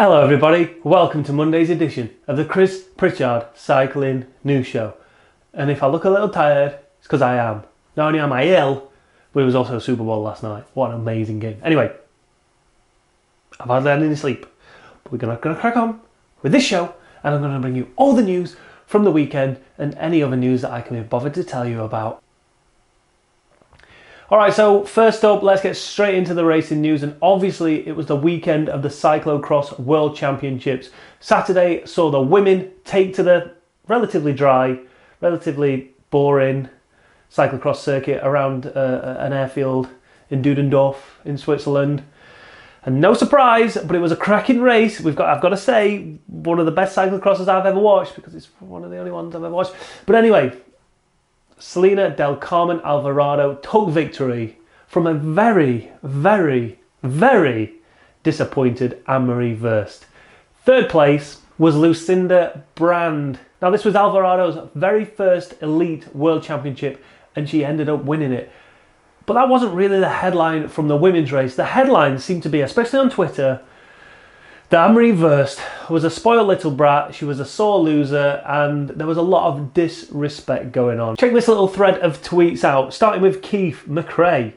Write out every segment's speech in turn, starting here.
Hello everybody, welcome to Monday's edition of the Chris Pritchard Cycling News Show. And if I look a little tired, it's because I am. Not only am I ill, but it was also a Super Bowl last night. What an amazing game. Anyway, I've hardly had any sleep. But we're going to crack on with this show, and I'm going to bring you all the news from the weekend and any other news that I can be bothered to tell you about. Alright, so first up, let's get straight into the racing news, and obviously it was the weekend of the Cyclocross World Championships. Saturday saw the women take to the relatively dry, relatively boring cyclocross circuit around an airfield in Dudendorf in Switzerland. And no surprise, but it was a cracking race. I've got to say, one of the best cyclocrosses I've ever watched, because it's one of the only ones I've ever watched. But anyway, Ceylin Del Carmen Alvarado took victory from a very, very, very disappointed Annemarie Worst. Third place was Lucinda Brand. Now this was Alvarado's very first elite world championship and she ended up winning it. But that wasn't really the headline from the women's race. The headline seemed to be, especially on Twitter, that Annemarie Worst was a spoiled little brat, she was a sore loser, and there was a lot of disrespect going on. Check this little thread of tweets out, starting with Keith McRae.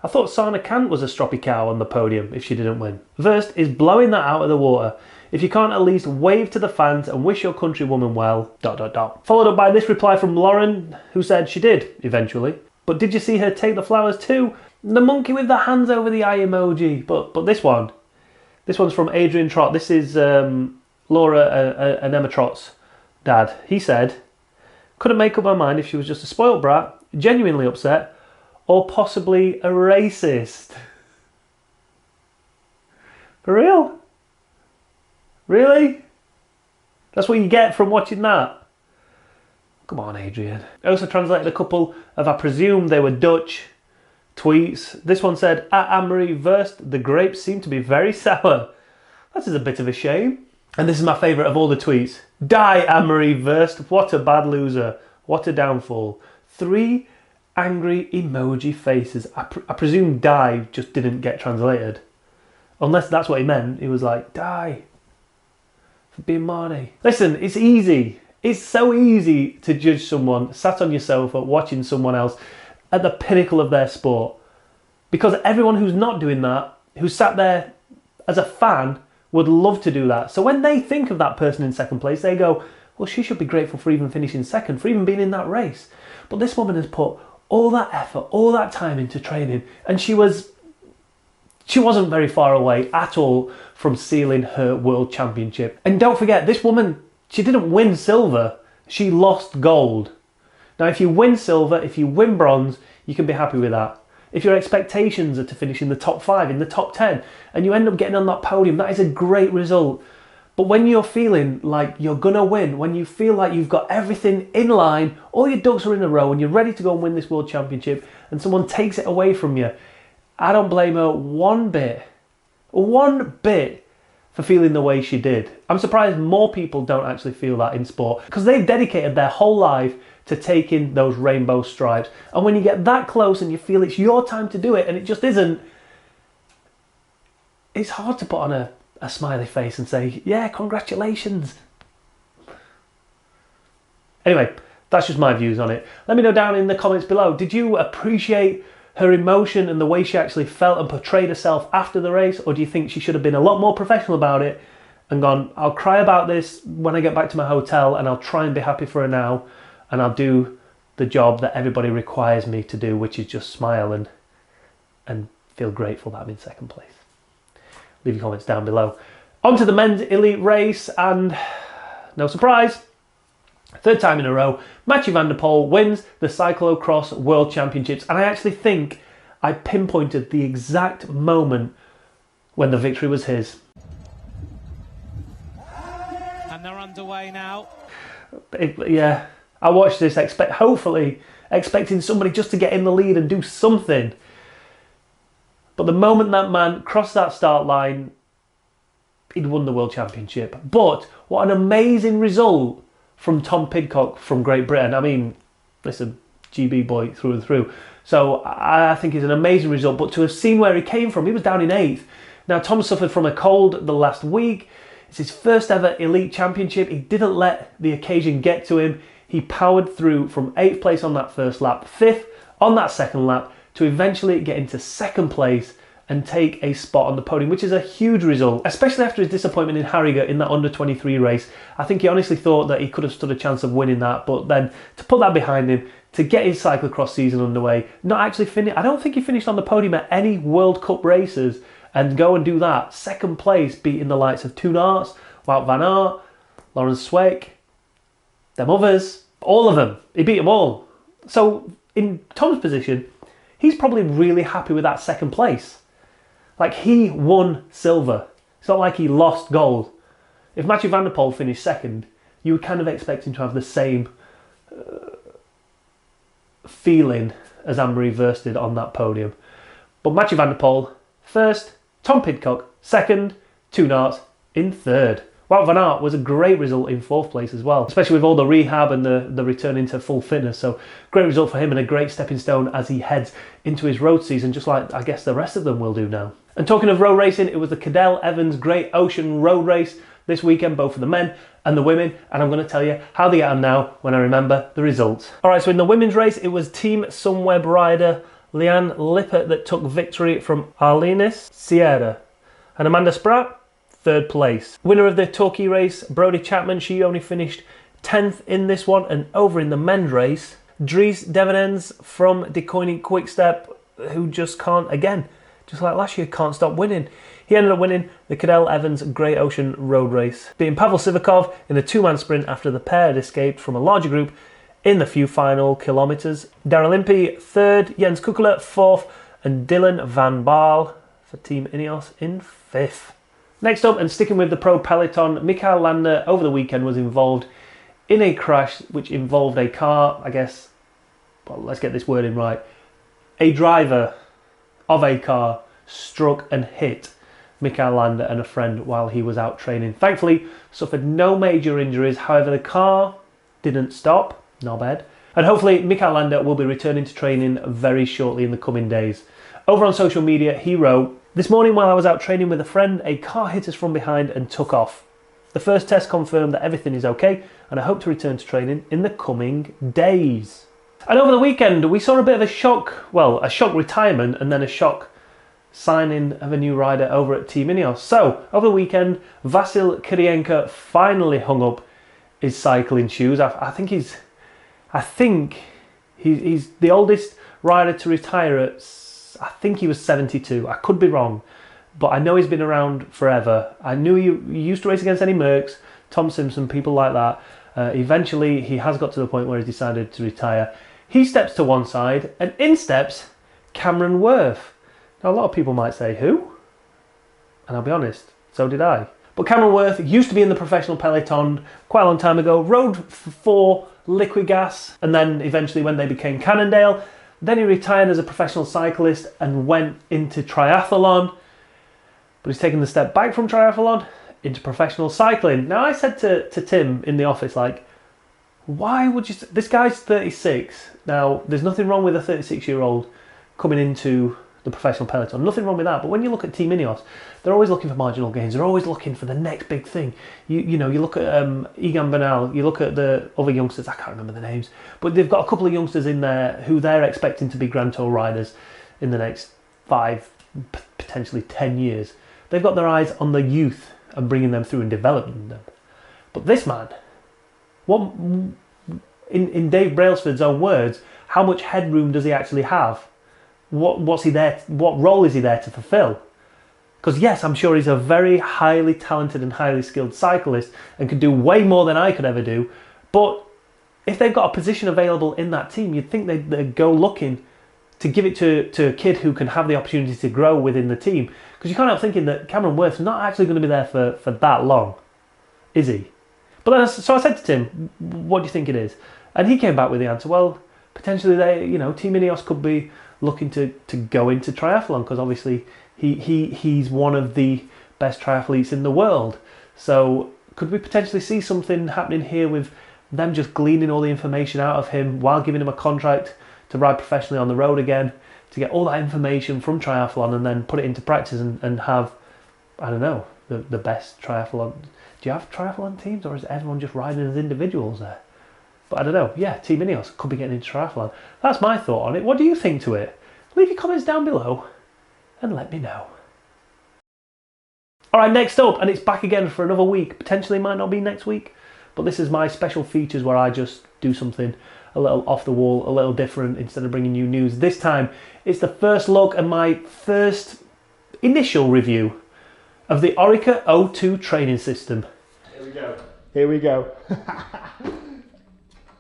I thought Sana Kant was a stroppy cow on the podium if she didn't win. Worst is blowing that out of the water. If you can't at least wave to the fans and wish your countrywoman well, ... Followed up by this reply from Lauren, who said she did, eventually. But did you see her take the flowers too? The monkey with the hands over the eye emoji. But this one's from Adrian Trott. This is Laura and Emma Trott's dad. He said, couldn't make up my mind if she was just a spoilt brat, genuinely upset, or possibly a racist. For real? Really? That's what you get from watching that? Come on, Adrian. I also translated a couple of, I presume they were Dutch, tweets. This one said, at Annemarie Worst, the grapes seem to be very sour. That is a bit of a shame. And this is my favourite of all the tweets. Die, Annemarie Worst. What a bad loser. What a downfall. 3 angry emoji faces. I presume die just didn't get translated. Unless that's what he meant. He was like, die for being Marty. Listen, it's easy. It's so easy to judge someone sat on your sofa watching someone else at the pinnacle of their sport, because everyone who's not doing that, who sat there as a fan, would love to do that. So when they think of that person in second place, they go, well, she should be grateful for even finishing second, for even being in that race. But this woman has put all that effort, all that time into training, and she wasn't very far away at all from sealing her world championship. And don't forget, this woman, she didn't win silver, she lost gold. Now, if you win silver, if you win bronze, you can be happy with that. If your expectations are to finish in the top 5, in the top 10, and you end up getting on that podium, that is a great result. But when you're feeling like you're going to win, when you feel like you've got everything in line, all your ducks are in a row, and you're ready to go and win this world championship, and someone takes it away from you, I don't blame her one bit for feeling the way she did. I'm surprised more people don't actually feel that in sport, because they've dedicated their whole life to taking those rainbow stripes. And when you get that close and you feel it's your time to do it and it just isn't, it's hard to put on a smiley face and say, yeah, congratulations. Anyway, that's just my views on it. Let me know down in the comments below, did you appreciate her emotion and the way she actually felt and portrayed herself after the race, or do you think she should have been a lot more professional about it and gone, I'll cry about this when I get back to my hotel and I'll try and be happy for her now, and I'll do the job that everybody requires me to do, which is just smile and feel grateful that I'm in second place. Leave your comments down below. On to the men's elite race, and no surprise, third time in a row, Matheiu Van Der Poel wins the Cyclocross World Championships, and I actually think I pinpointed the exact moment when the victory was his. And they're underway now. Yeah. I watched this hopefully expecting somebody just to get in the lead and do something. But the moment that man crossed that start line, he'd won the World Championship. But what an amazing result from Tom Pidcock from Great Britain. I mean, listen, GB boy through and through. So I think it's an amazing result. But to have seen where he came from, he was down in 8th. Now, Tom suffered from a cold the last week. It's his first ever elite championship. He didn't let the occasion get to him. He powered through from 8th place on that first lap, 5th on that second lap, to eventually get into 2nd place and take a spot on the podium, which is a huge result, especially after his disappointment in Harrogate in that under-23 race. I think he honestly thought that he could have stood a chance of winning that, but then to put that behind him, to get his cyclocross season underway, not actually finish. I don't think he finished on the podium at any World Cup races, and go and do that. 2nd place, beating the likes of Toon Wout van Aert, Lawrence Sweeck, them others, all of them. He beat them all. So in Tom's position, he's probably really happy with that 2nd place. Like, he won silver. It's not like he lost gold. If Matheiu Van Der Poel finished 2nd, you would kind of expect him to have the same feeling as Annemarie Worst did on that podium. But Matheiu Van Der Poel 1st, Tom Pidcock 2nd, Toon in 3rd. Wout van Aert was a great result in 4th place as well, especially with all the rehab and the return into full fitness. So great result for him and a great stepping stone as he heads into his road season, just like I guess the rest of them will do now. And talking of road racing, it was the Cadel Evans Great Ocean Road Race this weekend, both for the men and the women, and I'm going to tell you how they get on now when I remember the results. Alright, so in the women's race, it was Team Sunweb rider Leanne Lippert that took victory from Arlenis Sierra, and Amanda Spratt 3rd place. Winner of the Torquay race, Brodie Chapman, she only finished 10th in this one. And over in the men's race, Dries Devenens from De Koning Quickstep, who just can't, again, just like last year, can't stop winning. He ended up winning the Cadel Evans Great Ocean Road Race, beating Pavel Sivakov in the 2-man sprint after the pair had escaped from a larger group in the few final kilometres. Darren Limpy 3rd, Jens Kukula 4th, and Dylan Van Baal for Team INEOS in 5th. Next up, and sticking with the pro peloton, Mikel Landa over the weekend was involved in a crash which involved a car, I guess, well, let's get this wording right. A driver of a car struck and hit Mikel Landa and a friend while he was out training. Thankfully, suffered no major injuries. However, the car didn't stop, not bad. And hopefully, Mikel Landa will be returning to training very shortly in the coming days. Over on social media, he wrote, "This morning while I was out training with a friend, a car hit us from behind and took off. The first test confirmed that everything is okay, and I hope to return to training in the coming days." And over the weekend, we saw a bit of a shock retirement and then a shock signing of a new rider over at Team INEOS. So, over the weekend, Vasil Kirienka finally hung up his cycling shoes. I think he's the oldest rider to retire at, I think he was 72. I could be wrong, but I know he's been around forever. I knew he used to race against Eddie Merckx, Tom Simpson, people like that. Eventually, he has got to the point where he's decided to retire. He steps to one side, and in steps Cameron Wurf. Now, a lot of people might say, who? And I'll be honest, so did I. But Cameron Wurf used to be in the professional peloton quite a long time ago, rode for Liquigas, and then eventually when they became Cannondale, then he retired as a professional cyclist and went into triathlon. But he's taken the step back from triathlon into professional cycling. Now, I said to Tim in the office, like, why would you... This guy's 36. Now, there's nothing wrong with a 36-year-old coming into the professional peloton. Nothing wrong with that. But when you look at Team INEOS, they're always looking for marginal gains. They're always looking for the next big thing. You look at Egan Bernal, you look at the other youngsters, I can't remember the names, but they've got a couple of youngsters in there who they're expecting to be Grand Tour riders in the next 5, potentially 10 years. They've got their eyes on the youth and bringing them through and developing them. But this man, what, in Dave Brailsford's own words, how much headroom does he actually have? What's he there? What role is he there to fulfill? Because yes, I'm sure he's a very highly talented and highly skilled cyclist and could do way more than I could ever do. But if they've got a position available in that team, you'd think they'd go looking to give it to a kid who can have the opportunity to grow within the team. Because you can't help thinking that Cameron Wurf's not actually going to be there for that long, is he? But then, so I said to Tim, what do you think it is? And he came back with the answer, well, potentially Team INEOS could be looking to go into triathlon, because obviously he's one of the best triathletes in the world. So could we potentially see something happening here with them just gleaning all the information out of him while giving him a contract to ride professionally on the road again, to get all that information from triathlon and then put it into practice and have I don't know, the best triathlon. Do you have triathlon teams, or is everyone just riding as individuals there? But I don't know. Yeah, Team INEOS could be getting into triathlon. That's my thought on it. What do you think to it? Leave your comments down below and let me know. All right, next up, and it's back again for another week. Potentially might not be next week, but this is my special features where I just do something a little off the wall, a little different instead of bringing you news. This time, it's the first look and my first initial review of the Orca O2 training system. Here we go. Here we go.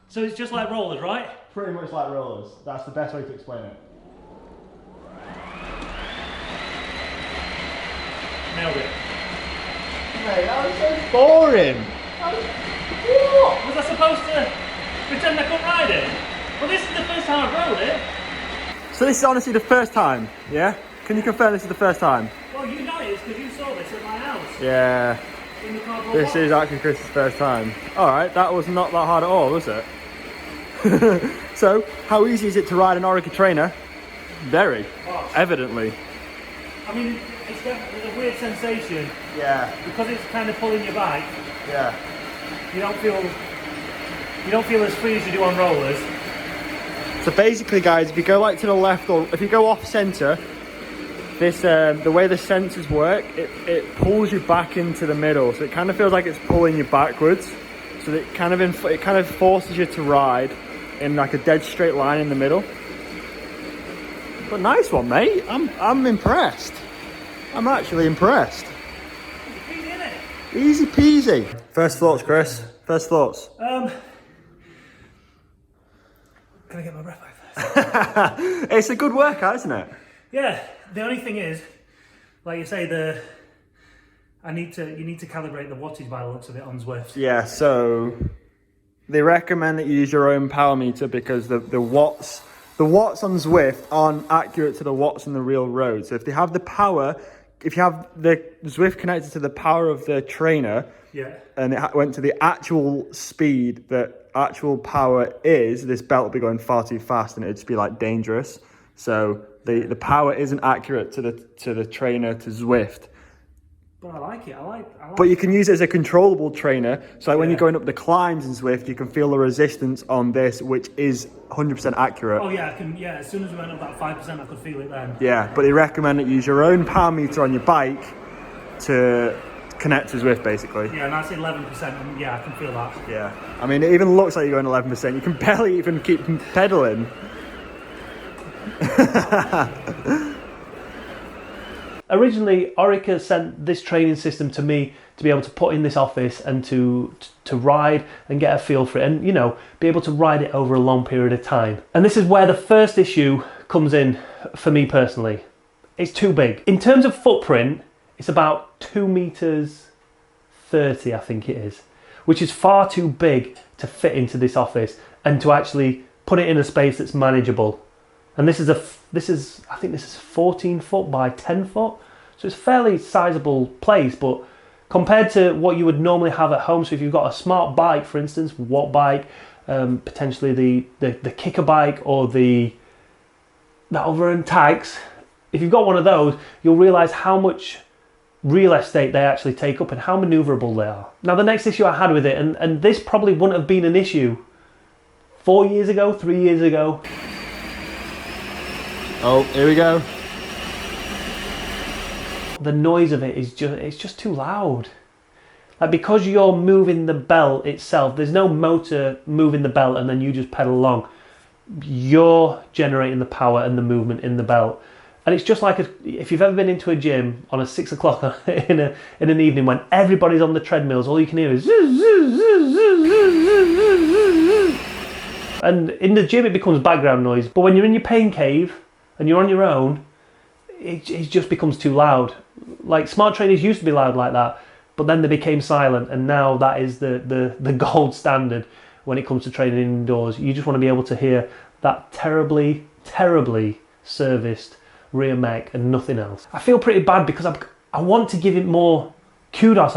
So it's just like rollers, right? Pretty much like rollers. That's the best way to explain it. Nailed it. Mate, that was so boring. What? Was I supposed to pretend I couldn't ride it? Well, this is the first time I've rode it. So this is honestly the first time, yeah? Can you confirm this is the first time? Well, you know it because you saw this at my house. Yeah. In the cardboard This box. is actually Chris's first time. Alright, that was not that hard at all, was it? So, how easy is it to ride an Orca trainer? Very. Oh. Evidently. I mean, it's definitely a weird sensation Yeah. because it's kind of pulling your bike. Yeah. You don't feel as free as you do on rollers. So basically, guys, if you go like to the left or if you go off center, this the way the sensors work, it pulls you back into the middle. So it kind of feels like it's pulling you backwards. So that it kind of forces you to ride in like a dead straight line in the middle. But nice one, mate. I'm impressed. I'm actually impressed. Easy, isn't it? Easy peasy. First thoughts, Chris. First thoughts. Can I get my breath back first? It's a good workout, isn't it? Yeah. The only thing is, like you say, you need to calibrate the wattage by the looks of it on Zwift. Yeah, so they recommend that you use your own power meter because the watts on Zwift aren't accurate to the watts on the real road. So if they have the power, if you have the Zwift connected to the power of the trainer, yeah, and it went to the actual speed that actual power is, this belt will be going far too fast and it'd just be like dangerous. So the power isn't accurate to the trainer to Zwift. But I like it. I like But you can use it as a controllable trainer. So like when you're going up the climbs in Zwift, you can feel the resistance on this, which is 100% accurate. Oh yeah, I can. Yeah, as soon as we went up that 5%, I could feel it then. Yeah, but they recommend that you use your own power meter on your bike to connect to Zwift, basically. Yeah, and that's 11%. And yeah, I can feel that. Yeah. I mean, it even looks like you're going 11%. You can barely even keep pedaling. Originally, Orca sent this training system to me to be able to put in this office and to ride and get a feel for it and, you know, be able to ride it over a long period of time. And this is where the first issue comes in for me personally. It's too big. In terms of footprint, it's about 2 meters 30, I think it is, which is far too big to fit into this office and to actually put it in a space that's manageable. And this is I think this is 14 foot by 10 foot. So it's a fairly sizable place, but compared to what you would normally have at home, so if you've got a smart bike, for instance, watt bike, potentially the kicker bike or the Overend tags, if you've got one of those, you'll realise how much real estate they actually take up and how manoeuvrable they are. Now the next issue I had with it, and this probably wouldn't have been an issue 4 years ago, 3 years ago. Oh, here we go. The noise of it is just too loud. Like, because you're moving the belt itself, there's no motor moving the belt and then you just pedal along. You're generating the power and the movement in the belt. And it's just like if you've ever been into a gym on a 6 o'clock in an evening when everybody's on the treadmills, all you can hear is and in the gym it becomes background noise. But when you're in your pain cave and you're on your own, it just becomes too loud. Like, smart trainers used to be loud like that, but then they became silent, and now that is the gold standard when it comes to training indoors. You just want to be able to hear that terribly, terribly serviced rear mech and nothing else. I feel pretty bad because I want to give it more kudos.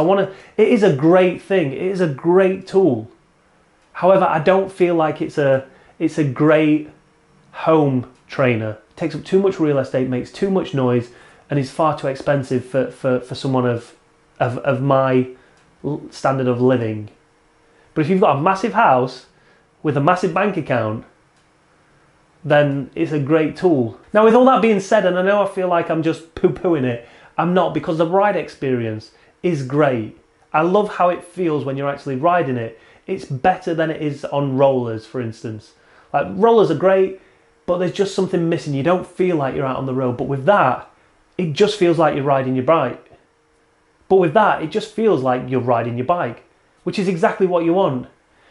It is a great thing. It is a great tool. However, I don't feel like it's a great home trainer. It takes up too much real estate, makes too much noise, and is far too expensive for someone of my standard of living. But if you've got a massive house with a massive bank account, then it's a great tool. Now, with all that being said, and I know I feel like I'm just poo-pooing it, I'm not, because the ride experience is great. I love how it feels when you're actually riding it. It's better than it is on rollers, for instance. Like, rollers are great, but there's just something missing. You don't feel like you're out on the road. But with that, it just feels like you're riding your bike. But with that, it just feels like you're riding your bike, which is exactly what you want.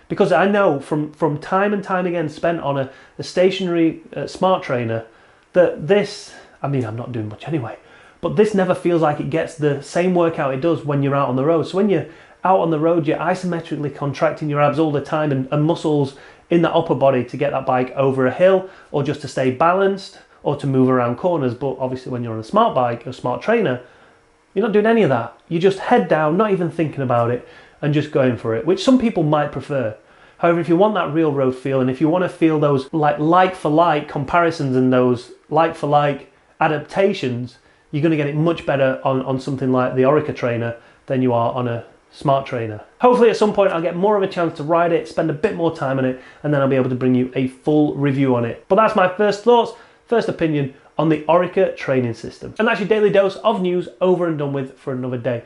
Because I know from time and time again spent on a stationary smart trainer that this, I mean, I'm not doing much anyway, but this never feels like it gets the same workout it does when you're out on the road. So when you're out on the road, you're isometrically contracting your abs all the time and muscles in the upper body to get that bike over a hill, or just to stay balanced, or to move around corners. But obviously when you're on a smart bike, a smart trainer, you're not doing any of that. You just head down, not even thinking about it, and just going for it, which some people might prefer. However, if you want that real road feel, and if you want to feel those like for like comparisons and those like for like adaptations, you're going to get it much better on something like the Orca trainer than you are on a smart trainer. Hopefully at some point I'll get more of a chance to ride it, spend a bit more time on it, and then I'll be able to bring you a full review on it. But that's my first thoughts, first opinion on the Orca training system. And that's your daily dose of news over and done with for another day.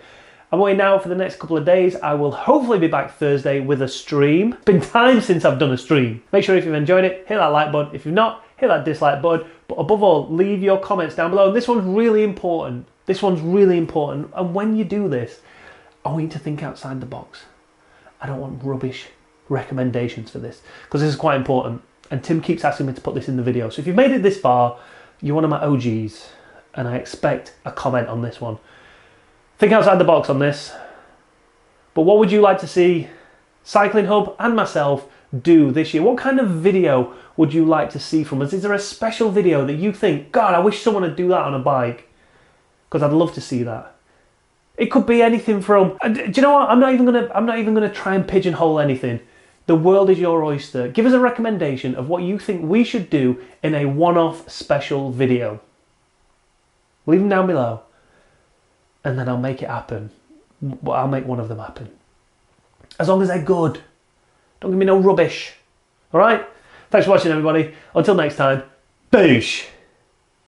I'm away now for the next couple of days. I will hopefully be back Thursday with a stream. It's been time since I've done a stream. Make sure if you've enjoyed it, hit that like button. If you've not, hit that dislike button. But above all, leave your comments down below. And this one's really important. This one's really important. And when you do this, I want you to think outside the box. I don't want rubbish recommendations for this, because this is quite important. And Tim keeps asking me to put this in the video. So if you've made it this far, you're one of my OGs, and I expect a comment on this one. Think outside the box on this. But what would you like to see CyclingHub and myself do this year? What kind of video would you like to see from us? Is there a special video that you think, God, I wish someone would do that on a bike? Because I'd love to see that. It could be anything from, do you know what? I'm not even gonna try and pigeonhole anything. The world is your oyster. Give us a recommendation of what you think we should do in a one-off special video. Leave them down below, and then I'll make it happen. I'll make one of them happen. As long as they're good. Don't give me no rubbish. All right? Thanks for watching, everybody. Until next time, boosh.